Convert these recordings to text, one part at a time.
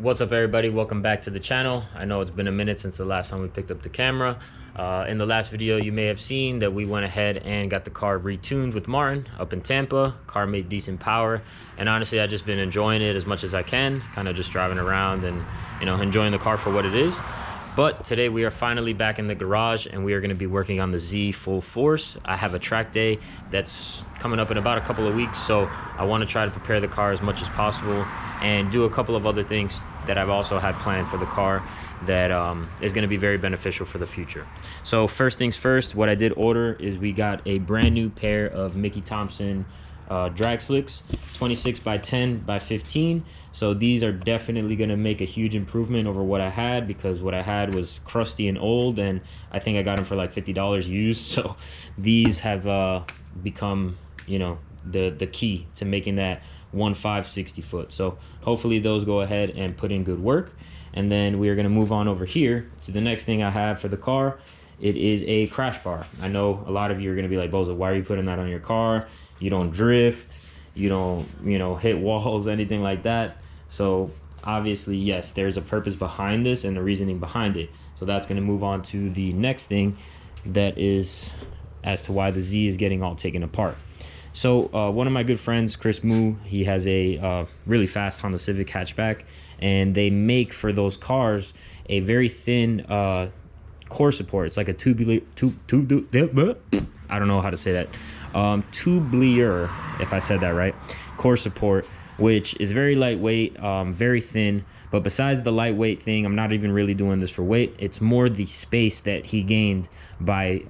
What's up, everybody? Welcome back to the channel. I know it's been a minute since the last time we picked up the camera. In the last video, you may have seen that we went ahead and got the car retuned with Martin up in Tampa. Car made decent power, and honestly, I've just been enjoying it as much as I can, kind of just driving around and enjoying the car for what it is. But today we are finally back in the garage and we are going to be working on the Z full force. I have a track day that's coming up in about a couple of weeks, so I want to try to prepare the car as much as possible and do a couple of other things that I've also had planned for the car that is going to be very beneficial for the future. So first things first, what I did order is we got a brand new pair of Mickey Thompson drag slicks, 26 by 10 by 15. So these are definitely going to make a huge improvement over what I had, because what I had was crusty and old, and I think I got them for like $50 used. So these have become the key to making that 1.560 foot. So hopefully those go ahead and put in good work. And then we are going to move on over here to the next thing I have for the car. It is a crash bar. I know a lot of you are going to be like, Boza, why are you putting that on your car? You don't drift, you don't hit walls, anything like that. So obviously, yes, there's a purpose behind this and the reasoning behind it. So that's going to move on to the next thing, that is as to why the Z is getting all taken apart. So one of my good friends, Chris Moo, he has a really fast Honda Civic hatchback, and they make for those cars a very thin core support. It's like a tubular, I don't know how to say that, tubular, if I said that right, core support, which is very lightweight, very thin. But besides the lightweight thing, I'm not even really doing this for weight. It's more the space that he gained by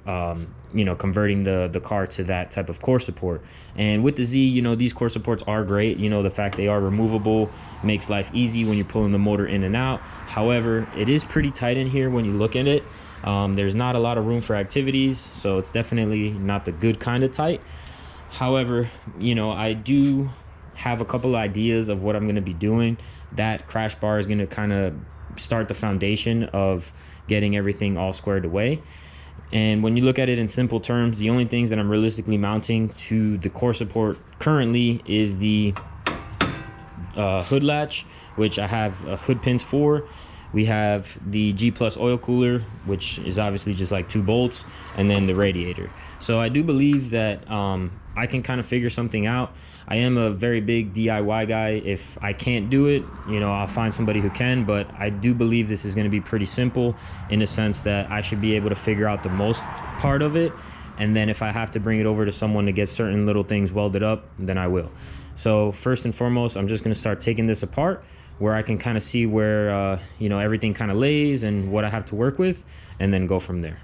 converting the car to that type of core support. And with the Z, these core supports are great. The fact they are removable makes life easy when you're pulling the motor in and out. However, it is pretty tight in here when you look at it. There's not a lot of room for activities, so it's definitely not the good kind of tight. However, I do have a couple of ideas of what I'm going to be doing. That crash bar is going to kind of start the foundation of getting everything all squared away. And when you look at it in simple terms, the only things that I'm realistically mounting to the core support currently is the hood latch, which I have hood pins for. We have the G+ oil cooler, which is obviously just like 2 bolts, and then the radiator. So I do believe that I can kind of figure something out. I am a very big DIY guy. If I can't do it, I'll find somebody who can, but I do believe this is going to be pretty simple in the sense that I should be able to figure out the most part of it. And then if I have to bring it over to someone to get certain little things welded up, then I will. So first and foremost, I'm just going to start taking this apart, where I can kind of see where everything kind of lays and what I have to work with, and then go from there.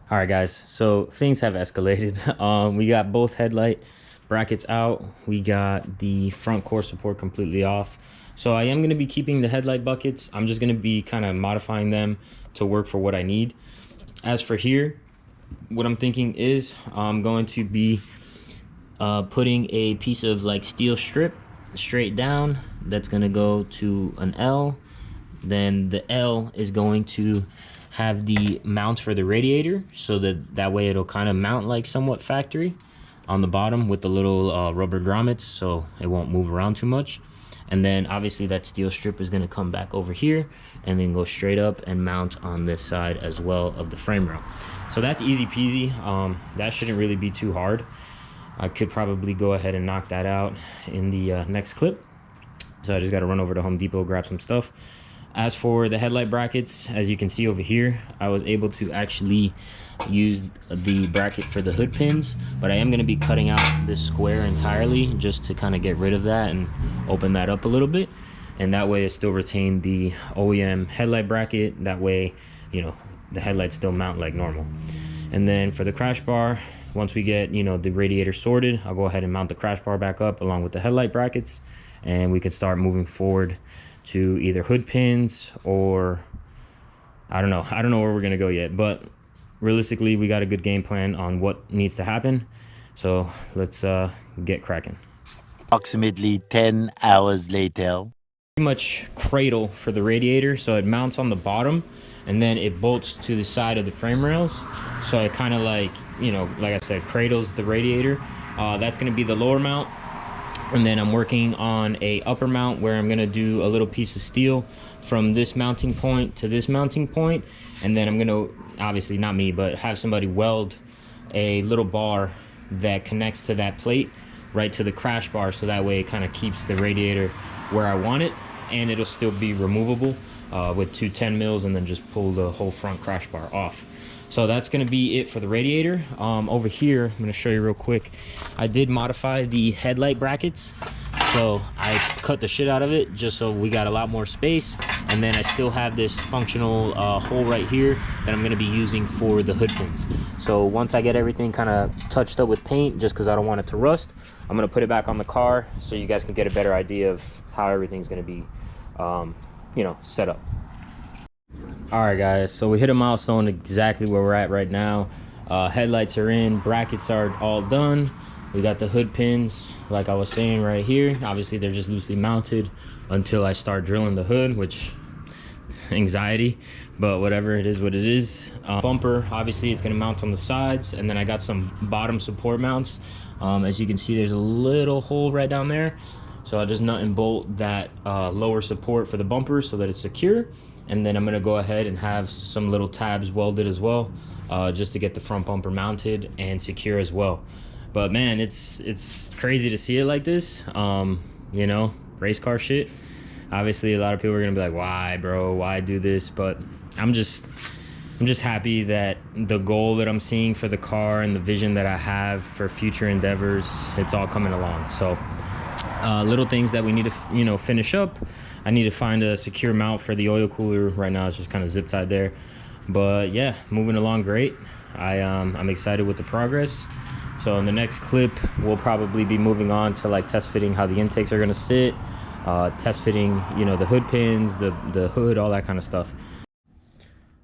All right, guys, so things have escalated. We got both headlight brackets out. We got the front core support completely off. So I am going to be keeping the headlight buckets. I'm just going to be kind of modifying them to work for what I need. As for here, what I'm thinking is I'm going to be putting a piece of like steel strip straight down. That's going to go to an L. Then the L is going to have the mount for the radiator, so that way it'll kind of mount like somewhat factory on the bottom with the little rubber grommets, so it won't move around too much. And then obviously that steel strip is going to come back over here and then go straight up and mount on this side as well of the frame rail. So that's easy peasy. That shouldn't really be too hard. I could probably go ahead and knock that out in the next clip. So I just got to run over to Home Depot, grab some stuff. As for the headlight brackets, as you can see over here, I was able to actually use the bracket for the hood pins, but I am going to be cutting out this square entirely just to kind of get rid of that and open that up a little bit. And that way it still retained the OEM headlight bracket. That way, the headlights still mount like normal. And then for the crash bar, once we get, the radiator sorted, I'll go ahead and mount the crash bar back up along with the headlight brackets, and we can start moving forward to either hood pins or I don't know where we're gonna go yet, but realistically we got a good game plan on what needs to happen. So let's get cracking. Approximately 10 hours later. Pretty much cradle for the radiator, so it mounts on the bottom and then it bolts to the side of the frame rails, so it kind of like like I said, cradles the radiator. That's going to be the lower mount. And then I'm working on a upper mount where I'm gonna do a little piece of steel from this mounting point to this mounting point. And then I'm gonna, obviously not me, but have somebody weld a little bar that connects to that plate right to the crash bar, so that way it kind of keeps the radiator where I want it, and it'll still be removable with 2 10 mils, and then just pull the whole front crash bar off. So that's going to be it for the radiator. Over here, I'm going to show you real quick. I did modify the headlight brackets. So I cut the shit out of it just so we got a lot more space. And then I still have this functional hole right here that I'm going to be using for the hood pins. So once I get everything kind of touched up with paint, just because I don't want it to rust, I'm going to put it back on the car so you guys can get a better idea of how everything's going to be, you know, set up. All right guys, so we hit a milestone exactly where we're at right now. Headlights are in, brackets are all done. We got the hood pins, like I was saying, right here. Obviously they're just loosely mounted until I start drilling the hood, which anxiety, but whatever, it is what it is. Bumper, obviously it's gonna mount on the sides, and then I got some bottom support mounts. As you can see, there's a little hole right down there, so I'll just nut and bolt that lower support for the bumper so that it's secure. And then I'm gonna go ahead and have some little tabs welded as well, just to get the front bumper mounted and secure as well. But man, it's crazy to see it like this. You know, race car shit. Obviously a lot of people are gonna be like, why bro, why do this? But I'm just happy that the goal that I'm seeing for the car and the vision that I have for future endeavors, it's all coming along. So little things that we need to, you know, finish up. I need to find a secure mount for the oil cooler. Right now it's just kind of zip tied there, but yeah, moving along great. I'm excited with the progress. So in the next clip we'll probably be moving on to like test fitting how the intakes are going to sit, test fitting, you know, the hood pins, the hood, all that kind of stuff.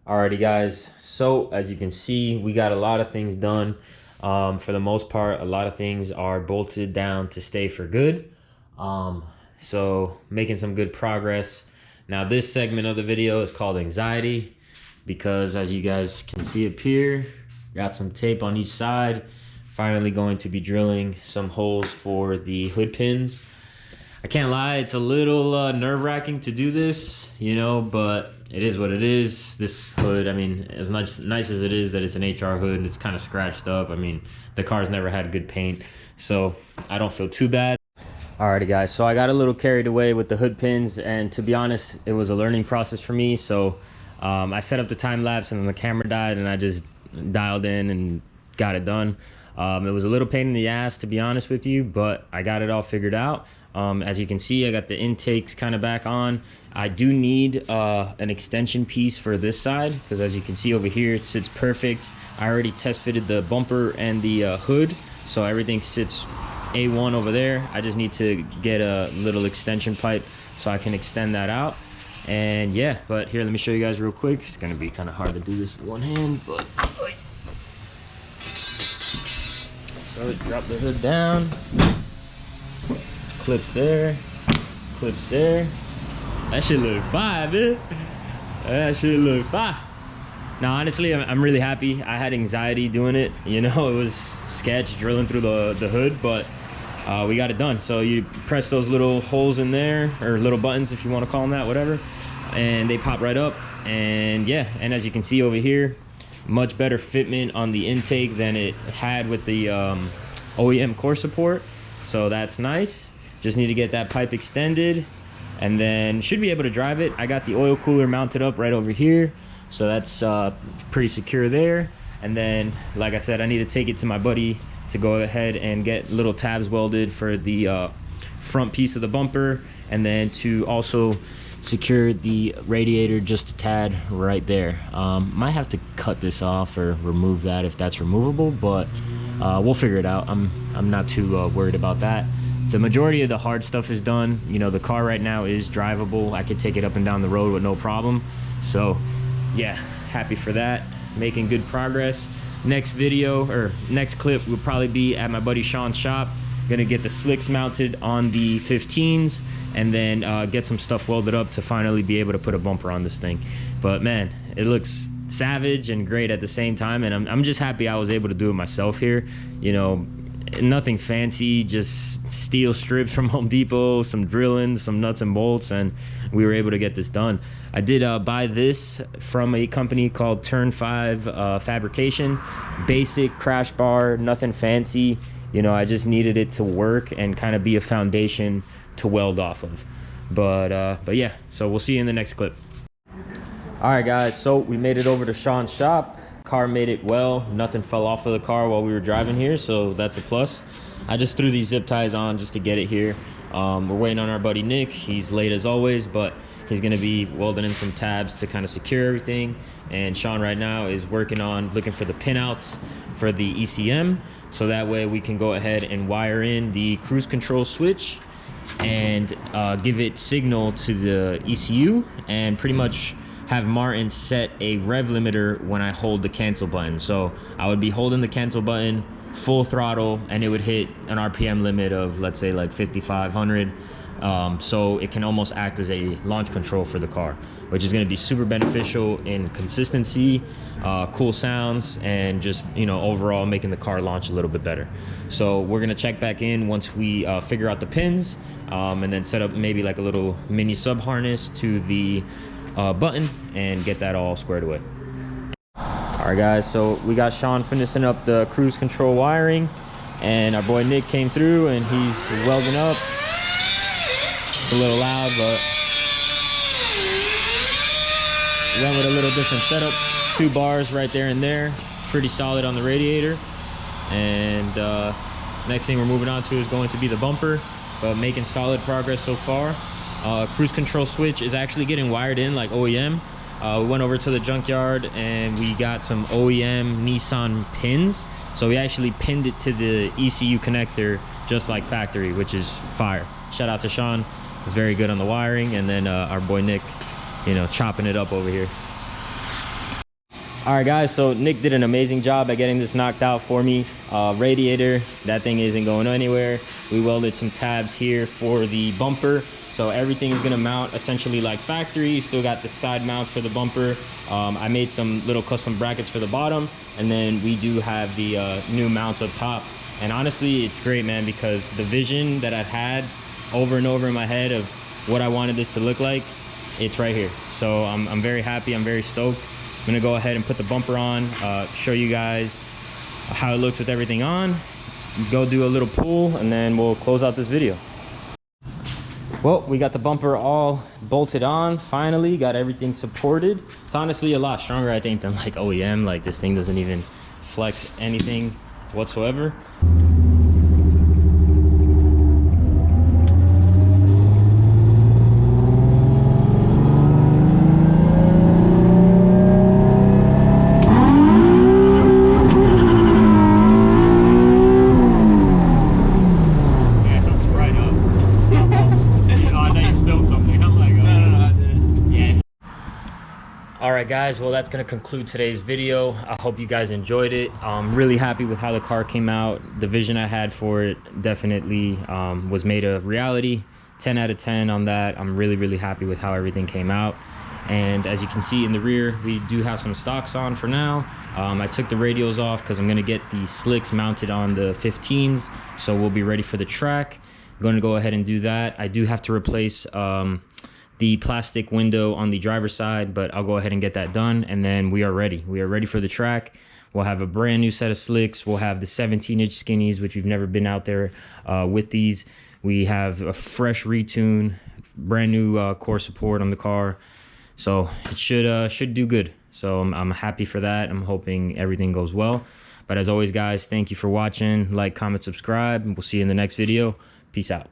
Alrighty guys, so as you can see, we got a lot of things done. For the most part, a lot of things are bolted down to stay for good. So making some good progress. Now this segment of the video is called anxiety, because as you guys can see up here, got some tape on each side. Finally going to be drilling some holes for the hood pins. I can't lie, it's a little nerve-wracking to do this, you know, but it is what it is. This hood, I mean, as nice as it is that it's an HR hood, it's kind of scratched up. I mean, the car's never had good paint, so I don't feel too bad. Alrighty guys, so I got a little carried away with the hood pins, and to be honest, it was a learning process for me. So I set up the time lapse and then the camera died, and I just dialed in and got it done. It was a little pain in the ass, to be honest with you, but I got it all figured out. As you can see, I got the intakes kind of back on. I do need an extension piece for this side, because as you can see over here, it sits perfect. I already test fitted the bumper and the hood, so everything sits A1 over there. I just need to get a little extension pipe so I can extend that out. And yeah, but here, let me show you guys real quick. It's gonna be kind of hard to do this with one hand, but so drop the hood down, clips there, clips there. That shit look fire, man. That shit look fire. Now honestly, I'm really happy. I had anxiety doing it, you know. It was sketch drilling through the hood, but we got it done. So you press those little holes in there, or little buttons if you want to call them that, whatever, and they pop right up. And yeah, and as you can see over here, much better fitment on the intake than it had with the OEM core support, so that's nice. Just need to get that pipe extended, and then should be able to drive it. I got the oil cooler mounted up right over here, so that's pretty secure there. And then, like I said, I need to take it to my buddy to go ahead and get little tabs welded for the front piece of the bumper, and then to also secure the radiator just a tad right there. Might have to cut this off or remove that if that's removable, but we'll figure it out. I'm not too worried about that. The majority of the hard stuff is done. You know, the car right now is drivable. I could take it up and down the road with no problem. So yeah, happy for that. Making good progress. Next video, or next clip, will probably be at my buddy Sean's shop. Gonna get the slicks mounted on the 15s, and then get some stuff welded up to finally be able to put a bumper on this thing. But man, it looks savage and great at the same time, and I'm just happy I was able to do it myself here. You know, Nothing fancy, just steel strips from Home Depot, some drilling, some nuts and bolts, and we were able to get this done. I did buy this from a company called Turn 5 Fabrication. Basic crash bar, nothing fancy. You know, I just needed it to work and kind of be a foundation to weld off of. But yeah, so we'll see you in the next clip. All right, guys, so we made it over to Sean's shop. Car made it well, nothing fell off of the car while we were driving here, so that's a plus. I just threw these zip ties on just to get it here. We're waiting on our buddy Nick. He's late as always, but he's gonna be welding in some tabs to kind of secure everything. And Sean right now is working on looking for the pinouts for the ECM, so that way we can go ahead and wire in the cruise control switch and give it signal to the ECU, and pretty much have Martin set a rev limiter when I hold the cancel button. So I would be holding the cancel button full throttle and it would hit an RPM limit of, let's say, like 5,500. So it can almost act as a launch control for the car, which is going to be super beneficial in consistency, cool sounds, and just, you know, overall making the car launch a little bit better. So we're going to check back in once we figure out the pins, and then set up maybe like a little mini sub harness to the button and get that all squared away. All right, guys, so we got Sean finishing up the cruise control wiring, and our boy Nick came through and he's welding up. It's a little loud, but we went with a little different setup. 2 bars right there and there, pretty solid on the radiator. And next thing we're moving on to is going to be the bumper, but making solid progress so far. Cruise control switch is actually getting wired in like OEM. We went over to the junkyard and we got some OEM Nissan pins. So we actually pinned it to the ECU connector just like factory, which is fire. Shout out to Sean, was very good on the wiring. And then our boy Nick, you know, chopping it up over here. All right, guys, so Nick did an amazing job at getting this knocked out for me. Radiator, that thing isn't going anywhere. We welded some tabs here for the bumper. So everything is gonna mount essentially like factory. You still got the side mounts for the bumper. I made some little custom brackets for the bottom, and then we do have the new mounts up top. And honestly, it's great, man, because the vision that I've had over and over in my head of what I wanted this to look like, it's right here. So I'm very happy, I'm very stoked. I'm gonna go ahead and put the bumper on, show you guys how it looks with everything on, go do a little pull, and then we'll close out this video. Well, we got the bumper all bolted on, finally, got everything supported. It's honestly a lot stronger, I think, than like OEM. Like, this thing doesn't even flex anything whatsoever. Alright guys, well that's going to conclude today's video. I hope you guys enjoyed it. I'm really happy with how the car came out. The vision I had for it definitely was made a reality. 10 out of 10 on that. I'm really happy with how everything came out. And as you can see in the rear, we do have some stocks on for now. I took the radials off because I'm going to get the slicks mounted on the 15s, so we'll be ready for the track. I'm going to go ahead and do that. I do have to replace the plastic window on the driver's side, but I'll go ahead and get that done, and then we are ready. We are ready for the track. We'll have a brand new set of slicks. We'll have the 17-inch skinnies, which we've never been out there with these. We have a fresh retune, brand new core support on the car, so it should do good. So I'm happy for that. I'm hoping everything goes well. But as always, guys, thank you for watching. Like, comment, subscribe, and we'll see you in the next video. Peace out.